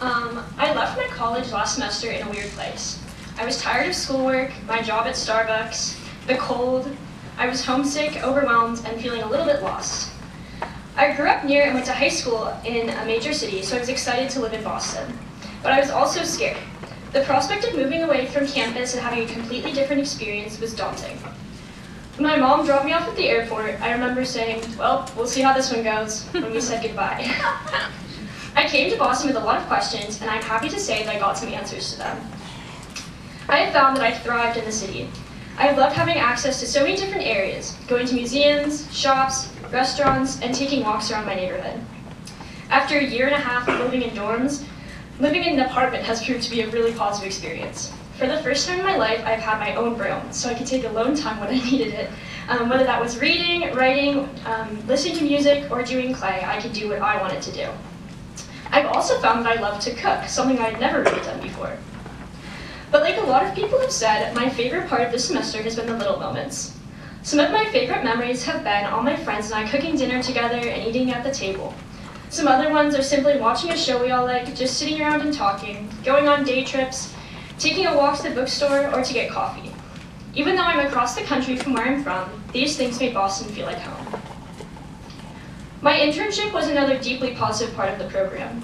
I left my college last semester in a weird place. I was tired of schoolwork, my job at Starbucks, the cold. I was homesick, overwhelmed, and feeling a little bit lost. I grew up near and went to high school in a major city, so I was excited to live in Boston. But I was also scared. The prospect of moving away from campus and having a completely different experience was daunting. When my mom dropped me off at the airport, I remember saying, well, we'll see how this one goes, when we said goodbye. I came to Boston with a lot of questions, and I'm happy to say that I got some answers to them. I have found that I thrived in the city. I have loved having access to so many different areas, going to museums, shops, restaurants, and taking walks around my neighborhood. After a year and a half of living in dorms, living in an apartment has proved to be a really positive experience. For the first time in my life, I've had my own room, so I could take alone time when I needed it. Whether that was reading, writing, listening to music, or doing clay, I could do what I wanted to do. I've also found that I love to cook, something I'd never really done before. But like a lot of people have said, my favorite part of this semester has been the little moments. Some of my favorite memories have been all my friends and I cooking dinner together and eating at the table. Some other ones are simply watching a show we all like, just sitting around and talking, going on day trips, taking a walk to the bookstore, or to get coffee. Even though I'm across the country from where I'm from, these things made Boston feel like home. My internship was another deeply positive part of the program.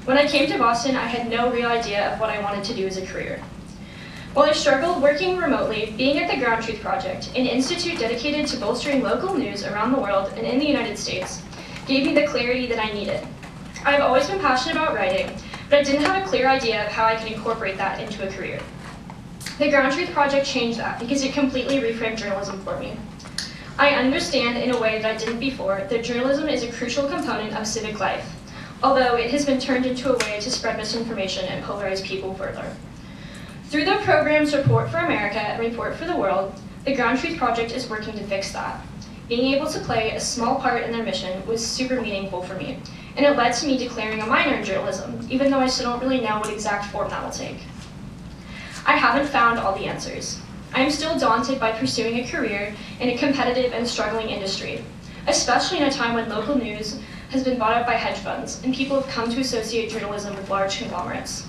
When I came to Boston, I had no real idea of what I wanted to do as a career. While I struggled working remotely, being at the Ground Truth Project, an institute dedicated to bolstering local news around the world and in the United States, gave me the clarity that I needed. I've always been passionate about writing, but I didn't have a clear idea of how I could incorporate that into a career. The Ground Truth Project changed that because it completely reframed journalism for me. I understand in a way that I didn't before that journalism is a crucial component of civic life, although it has been turned into a way to spread misinformation and polarize people further. Through the programs Report for America and Report for the World, the Ground Truth Project is working to fix that. Being able to play a small part in their mission was super meaningful for me, and it led to me declaring a minor in journalism, even though I still don't really know what exact form that will take. I haven't found all the answers. I am still daunted by pursuing a career in a competitive and struggling industry, especially in a time when local news has been bought up by hedge funds and people have come to associate journalism with large conglomerates.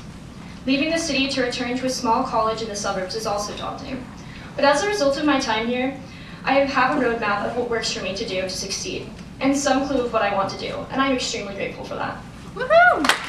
Leaving the city to return to a small college in the suburbs is also daunting. But as a result of my time here, I have a roadmap of what works for me to do to succeed, and some clue of what I want to do, and I'm extremely grateful for that. Woohoo!